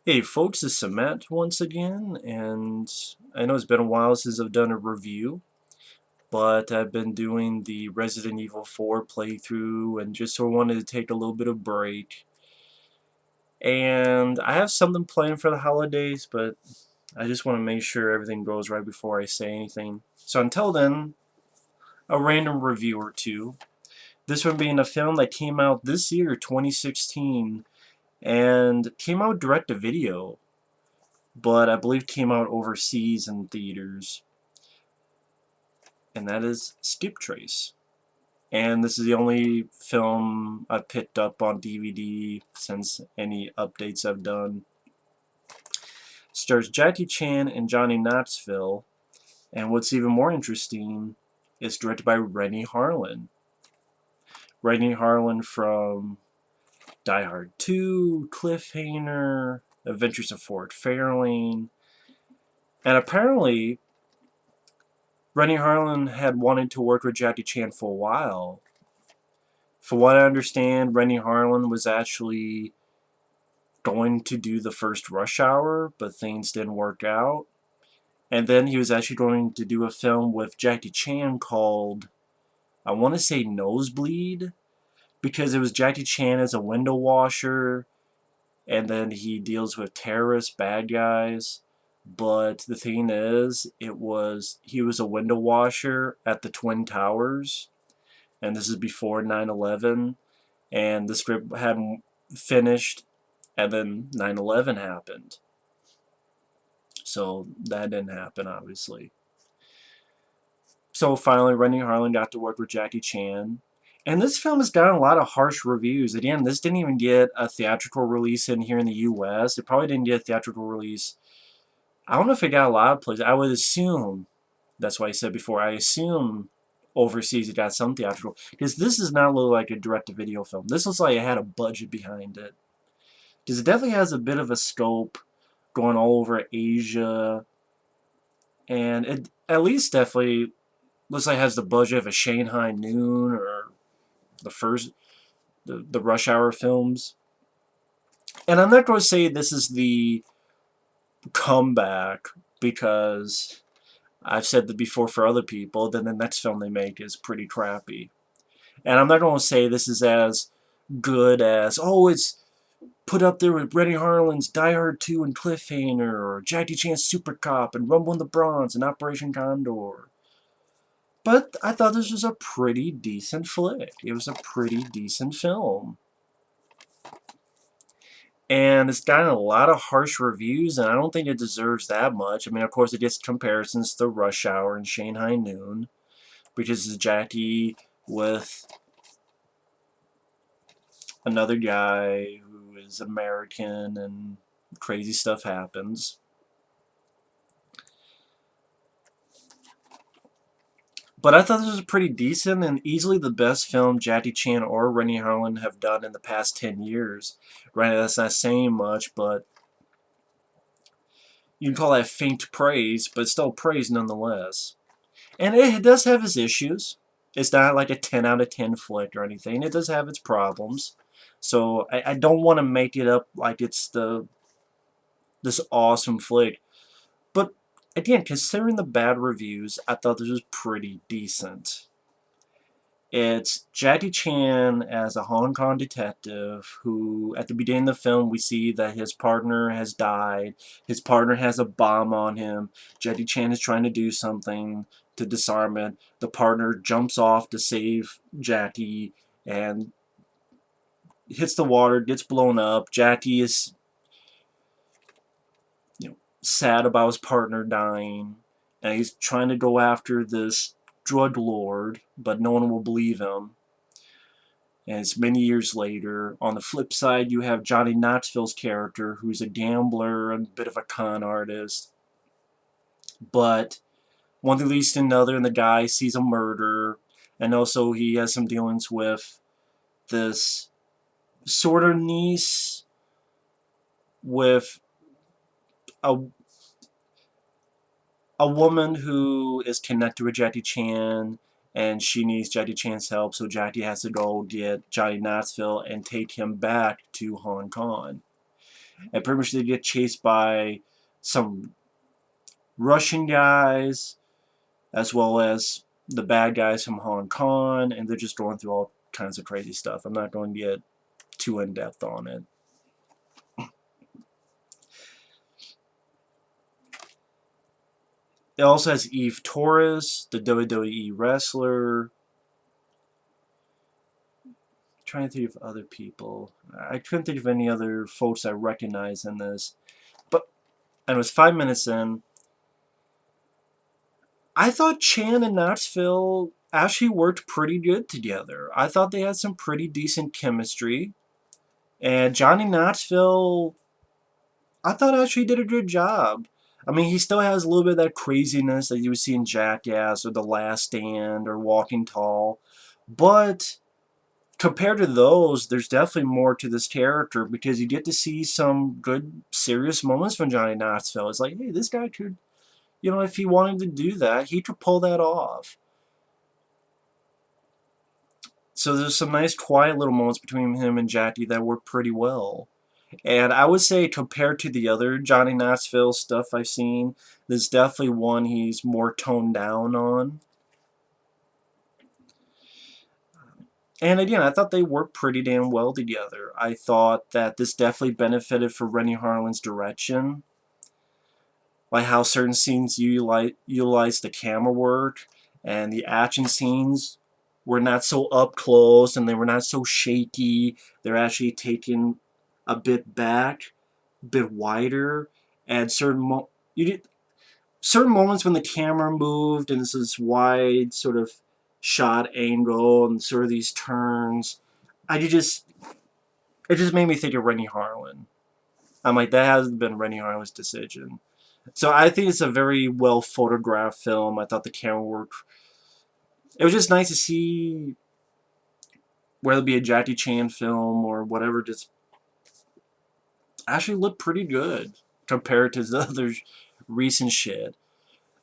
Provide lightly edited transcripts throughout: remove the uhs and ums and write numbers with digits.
Hey folks, it's Cement once again, and I know it's been a while since I've done a review, but I've been doing the Resident Evil 4 playthrough and just sort of wanted to take a little bit of break. And I have something planned for the holidays, but I just want to make sure everything goes right before I say anything. So until then, a random review or two. This one being a film that came out this year, 2016, and came out direct to video, but I believe came out overseas in theaters, and that is Skiptrace. And this is the only film I've picked up on DVD since any updates I've done. Stars Jackie Chan and Johnny Knoxville, and what's even more interesting is directed by Renny Harlin. Renny Harlin from Die Hard 2, Cliffhanger, Adventures of Fort Fairlane, and apparently Renny Harlin had wanted to work with Jackie Chan for a while. For what I understand, Renny Harlin was actually going to do the first Rush Hour, but things didn't work out. And then he was actually going to do a film with Jackie Chan called, I want to say Nosebleed, because it was Jackie Chan as a window washer, and then he deals with terrorists, bad guys. But the thing is, he was a window washer at the Twin Towers, and this is before 9/11, and the script hadn't finished, and then 9/11 happened. So that didn't happen, obviously. So finally, Renny Harlin got to work with Jackie Chan. And this film has gotten a lot of harsh reviews. Again, this didn't even get a theatrical release in here in the US. It probably didn't get a theatrical release. I don't know if it got a lot of places. I would assume, that's why I said before, I assume overseas it got some theatrical. Because this does not look like a direct-to-video film. This looks like it had a budget behind it. Because it definitely has a bit of a scope going all over Asia. And it at least definitely looks like it has the budget of a Shanghai Noon or the first the Rush Hour films. And I'm not going to say this is the comeback because I've said that before for other people, then the next film they make is pretty crappy. And I'm not going to say this is as good as, oh, it's put up there with Renny Harlin's Die Hard 2 and Cliffhanger, or Jackie Chan's Super Cop and Rumble in the Bronx and Operation Condor. But I thought this was a pretty decent flick. It was a pretty decent film. And it's gotten a lot of harsh reviews, and I don't think it deserves that much. I mean, of course, it gets comparisons to Rush Hour and Shanghai Noon, because it's Jackie with another guy who is American and crazy stuff happens. But I thought this was pretty decent and easily the best film Jackie Chan or Renny Harlin have done in the past 10 years. Granted, that's not saying much, but you can call that faint praise, but still praise nonetheless. And it does have its issues. It's not like a 10 out of 10 flick or anything. It does have its problems. So I don't want to make it up like it's this awesome flick. But again, considering the bad reviews, I thought this was pretty decent. It's Jackie Chan as a Hong Kong detective who, at the beginning of the film, we see that his partner has died. His partner has a bomb on him. Jackie Chan is trying to do something to disarm it. The partner jumps off to save Jackie and hits the water, gets blown up. Jackie is, sad about his partner dying, and he's trying to go after this drug lord, but no one will believe him. And it's many years later. On the flip side, you have Johnny Knoxville's character, who's a gambler and a bit of a con artist. But one thing leads to another, and the guy sees a murder, and also he has some dealings with this sort of niece with a woman who is connected with Jackie Chan, and she needs Jackie Chan's help, so Jackie has to go get Johnny Knoxville and take him back to Hong Kong. and pretty much they get chased by some Russian guys, as well as the bad guys from Hong Kong, and they're just going through all kinds of crazy stuff. I'm not going to get too in-depth on it. It also has Eve Torres, the WWE wrestler. I'm trying to think of other people. I couldn't think of any other folks I recognize in this. But, and it was 5 minutes in. I thought Chan and Knoxville actually worked pretty good together. I thought they had some pretty decent chemistry. And Johnny Knoxville, I thought actually did a good job. I mean, he still has a little bit of that craziness that you would see in Jackass or The Last Stand or Walking Tall. But compared to those, there's definitely more to this character because you get to see some good, serious moments from Johnny Knoxville. It's like, hey, this guy could, you know, if he wanted to do that, he could pull that off. So there's some nice, quiet little moments between him and Jackie that work pretty well. And I would say compared to the other Johnny Knoxville stuff I've seen, there's definitely one he's more toned down on. And again, I thought they worked pretty damn well together. I thought that this definitely benefited for Renny Harlin's direction. Like how certain scenes utilize the camera work, and the action scenes were not so up close and they were not so shaky. They're actually taken a bit back, a bit wider, and certain moments when the camera moved and this is wide sort of shot angle and sort of these turns, it just made me think of Renny Harlin. I'm like, that hasn't been Renny Harlin's decision. So I think it's a very well photographed film. I thought the camera work. It was just nice to see, whether it be a Jackie Chan film or whatever, just actually looked pretty good compared to the other recent shit.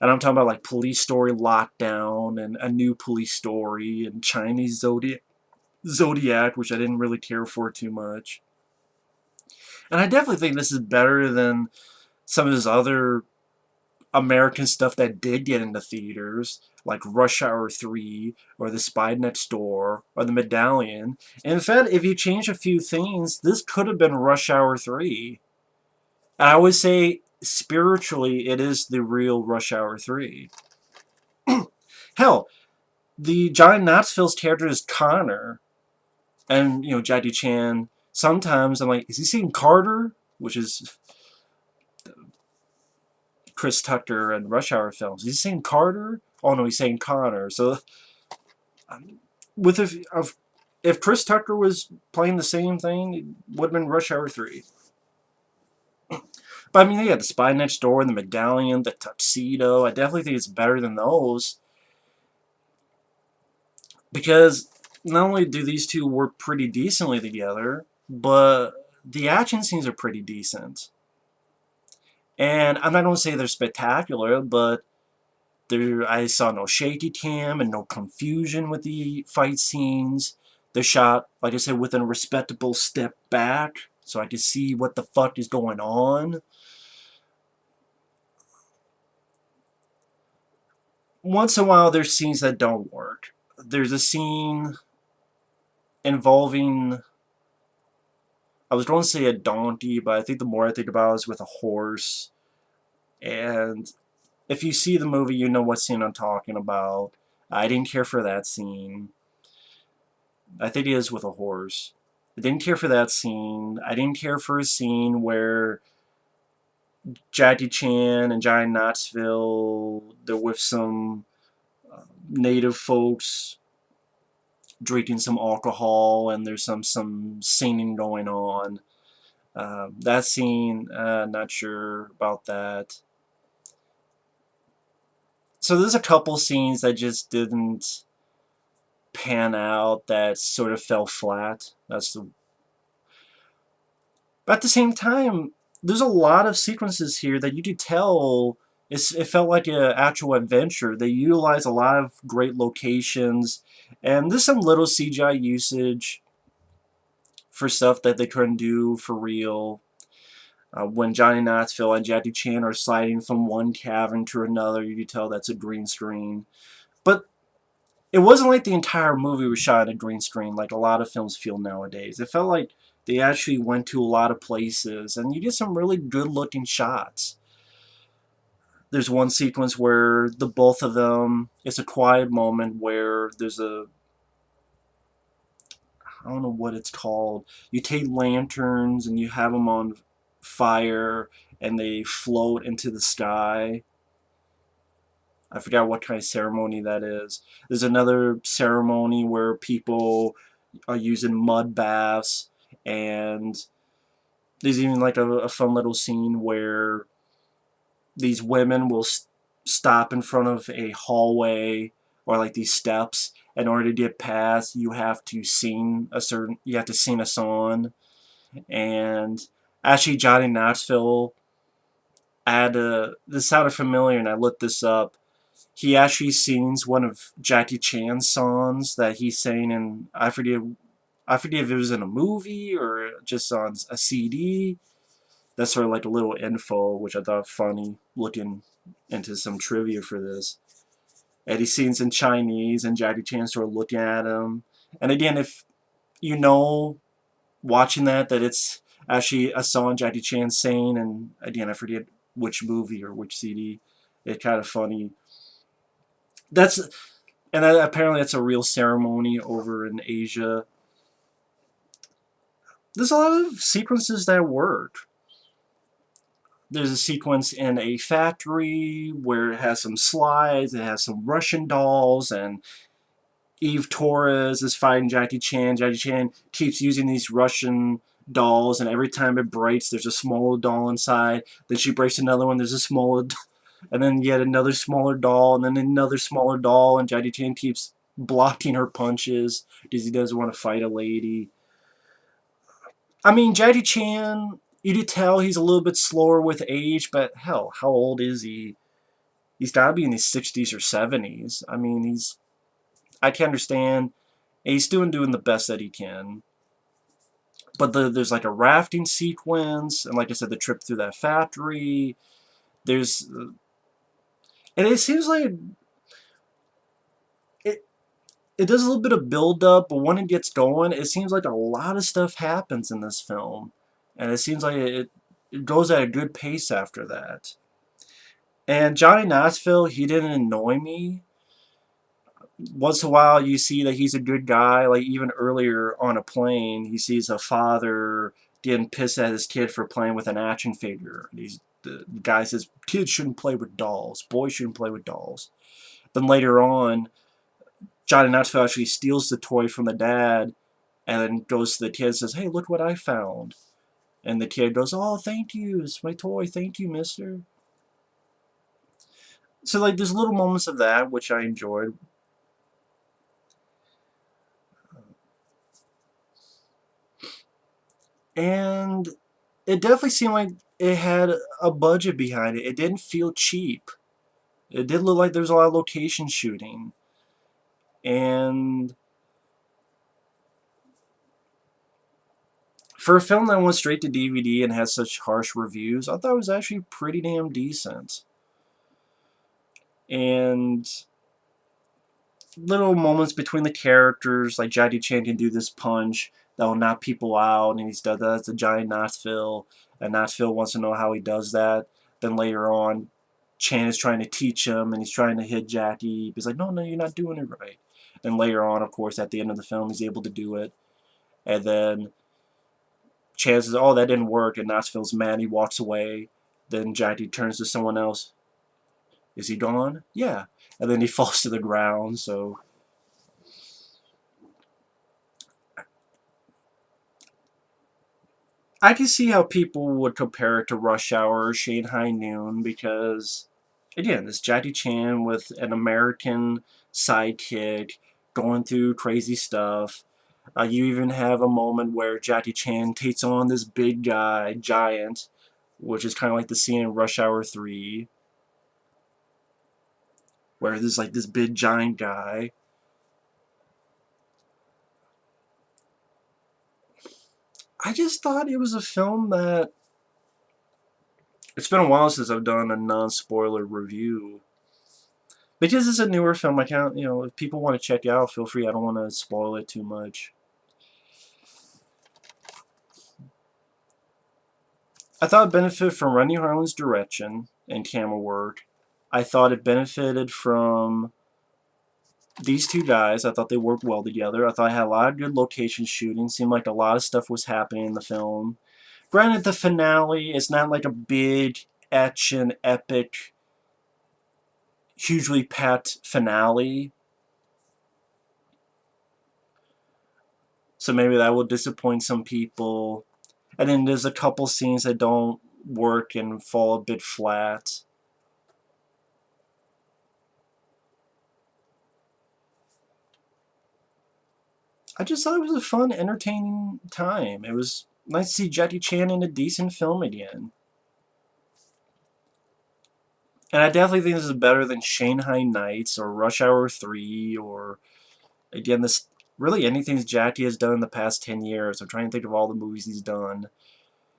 And I'm talking about like Police Story Lockdown and A New Police Story and Chinese Zodiac, which I didn't really care for too much. And I definitely think this is better than some of his other American stuff that did get into theaters, like Rush Hour 3, or The Spy Next Door, or The Medallion. And in fact, if you change a few things, this could have been Rush Hour 3. And I would say, spiritually, it is the real Rush Hour 3. Hell, the Johnny Knoxville's character is Connor, and, you know, Jackie Chan, sometimes I'm like, is he saying Carter? Which is Chris Tucker and Rush Hour films. Is he saying Carter? Oh no, he's saying Connor. So, with if Chris Tucker was playing the same thing, it would have been Rush Hour 3. But I mean, yeah, The Spy Next Door, The Medallion, The Tuxedo. I definitely think it's better than those. Because not only do these two work pretty decently together, but the action scenes are pretty decent. And I'm not going to say they're spectacular, but I saw no shaky cam and no confusion with the fight scenes. They're shot, like I said, with a respectable step back, so I can see what the fuck is going on. Once in a while, there's scenes that don't work. There's a scene involving, I was going to say a donkey, but I think the more I think about it is with a horse. And if you see the movie, you know what scene I'm talking about. I didn't care for that scene. I think it is with a horse. I didn't care for that scene. I didn't care for a scene where Jackie Chan and Johnny Knoxville, they're with some native folks drinking some alcohol and there's some singing going on. That scene, not sure about that. So there's a couple scenes that just didn't pan out, that sort of fell flat. But at the same time, there's a lot of sequences here that you could tell it felt like an actual adventure. They utilize a lot of great locations, and there's some little CGI usage for stuff that they couldn't do for real. When Johnny Knoxville and Jackie Chan are sliding from one cavern to another, you can tell that's a green screen. But it wasn't like the entire movie was shot in a green screen like a lot of films feel nowadays. It felt like they actually went to a lot of places, and you get some really good-looking shots. There's one sequence where the both of them, it's a quiet moment where there's a, I don't know what it's called. You take lanterns and you have them on fire and they float into the sky. I forgot what kind of ceremony that is. There's another ceremony where people are using mud baths, and there's even like a fun little scene where these women will stop in front of a hallway or like these steps. In order to get past, you have to sing a song. And actually, Johnny Knoxville, this sounded familiar, and I looked this up. He actually sings one of Jackie Chan's songs that he sang in, I forget if it was in a movie or just on a CD. That's sort of like a little info, which I thought funny, looking into some trivia for this. And he sings in Chinese, and Jackie Chan sort of looking at him. And again, if you know, watching that it's actually a song Jackie Chan sang, and again, I forget which movie or which CD. It's kind of funny. That's and apparently that's a real ceremony over in Asia. There's a lot of sequences that work. There's a sequence in a factory where it has some slides, it has some Russian dolls, and Eve Torres is fighting Jackie Chan. Jackie Chan keeps using these Russian dolls, and every time it breaks, there's a smaller doll inside. Then she breaks another one, there's a smaller and then yet another smaller doll, and then another smaller doll, and Jackie Chan keeps blocking her punches because he doesn't want to fight a lady. I mean, Jackie Chan, you could tell he's a little bit slower with age, but hell, how old is he? He's got to be in his 60s or 70s. I mean, I can understand. He's doing the best that he can. But there's like a rafting sequence, and like I said, the trip through that factory. There's, and it seems like it, it does a little bit of build up, but when it gets going, it seems like a lot of stuff happens in this film, and it seems like it goes at a good pace after that. And Johnny Knoxville, he didn't annoy me. Once in a while, you see that he's a good guy. Like even earlier on a plane, he sees a father getting pissed at his kid for playing with an action figure. The guy says kids shouldn't play with dolls. Boys shouldn't play with dolls. Then later on, Johnny Knoxville actually steals the toy from the dad and then goes to the kid and says, "Hey, look what I found." And the kid goes, "Oh, thank you. It's my toy. Thank you, mister." So, like, there's little moments of that, which I enjoyed. And it definitely seemed like it had a budget behind it. It didn't feel cheap. It did look like there was a lot of location shooting. And for a film that went straight to DVD and has such harsh reviews, I thought it was actually pretty damn decent. And little moments between the characters, like Jackie Chan can do this punch that will knock people out, and he's done that to Johnny Knoxville, and Knoxville wants to know how he does that. Then later on, Chan is trying to teach him, and he's trying to hit Jackie. He's like, no, no, you're not doing it right. And later on, of course, at the end of the film, he's able to do it. And then Chan says, oh, that didn't work, and Knoxville's mad, he walks away. Then Jackie turns to someone else. Is he gone? Yeah. And then he falls to the ground, so I can see how people would compare it to Rush Hour or Shanghai Noon because, again, it's Jackie Chan with an American sidekick going through crazy stuff. You even have a moment where Jackie Chan takes on this big guy, giant, which is kind of like the scene in Rush Hour 3, where there's like this big giant guy. I just thought it was a film that It's been a while since I've done a non-spoiler review. Because it's a newer film, I can't, if people want to check it out, feel free. I don't want to spoil it too much. I thought it benefited from Renny Harlin's direction and camera work. I thought it benefited from these two guys. I thought they worked well together. I thought it had a lot of good location shooting. Seemed like a lot of stuff was happening in the film. Granted, the finale is not like a big action, epic, hugely packed finale. So maybe that will disappoint some people. And then there's a couple scenes that don't work and fall a bit flat. I just thought it was a fun, entertaining time. It was nice to see Jackie Chan in a decent film again. And I definitely think this is better than Shanghai Nights or Rush Hour 3 or, again, this really anything Jackie has done in the past 10 years. I'm trying to think of all the movies he's done.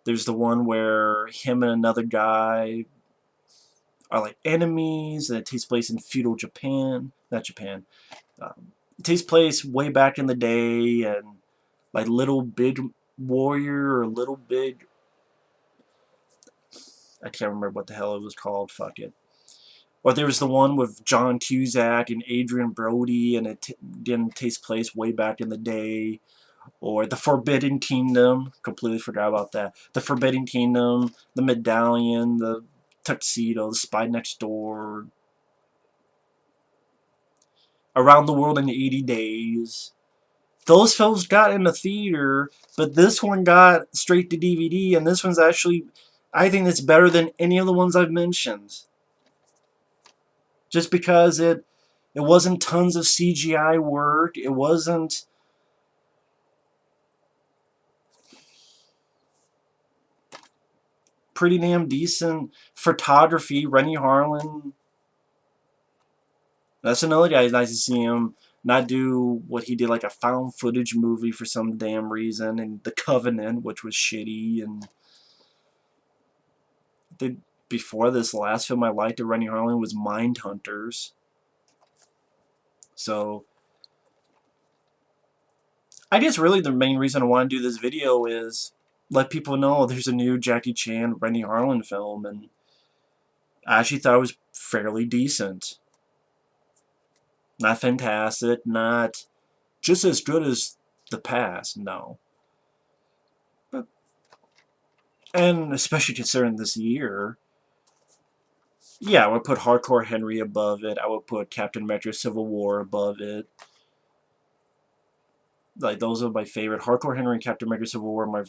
There's the one where him and another guy are like enemies, and it takes place in feudal Japan. Not Japan. It takes place way back in the day, and like Little Big Warrior or Little Big... I can't remember what the hell it was called. Fuck it. Or there was the one with John Cusack and Adrian Brody, and it didn't take place way back in the day. Or The Forbidden Kingdom. Completely forgot about that. The Forbidden Kingdom, The Medallion, The Tuxedo, The Spy Next Door, Around the World in 80 Days. Those films got in the theater, but this one got straight to DVD, and this one's actually, I think it's better than any of the ones I've mentioned. Just because it wasn't tons of CGI work, it wasn't pretty damn decent photography. Renny Harlin, that's another guy. It's nice to see him not do what he did, like a found footage movie for some damn reason, and The Covenant, which was shitty, and before this, the last film I liked of Renny Harlin was Mindhunters. So I guess really the main reason I want to do this video is let people know there's a new Jackie Chan, Renny Harlin film, and I actually thought it was fairly decent. Not fantastic, not just as good as the past, no. But, and especially considering this year, yeah, I would put Hardcore Henry above it. I would put Captain America Civil War above it. Like, those are my favorite. Hardcore Henry and Captain America Civil War are my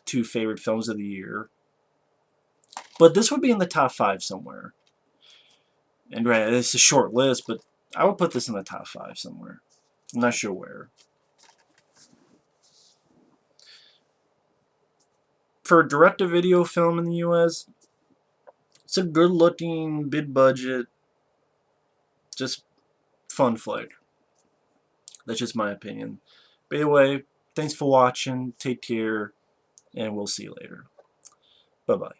two favorite films of the year. But this would be in the top 5 somewhere. And right, it's a short list, but I would put this in the top 5 somewhere. I'm not sure where. For a direct-to-video film in the US, it's a good-looking, big-budget, just fun flick. That's just my opinion. But anyway, thanks for watching. Take care, and we'll see you later. Bye-bye.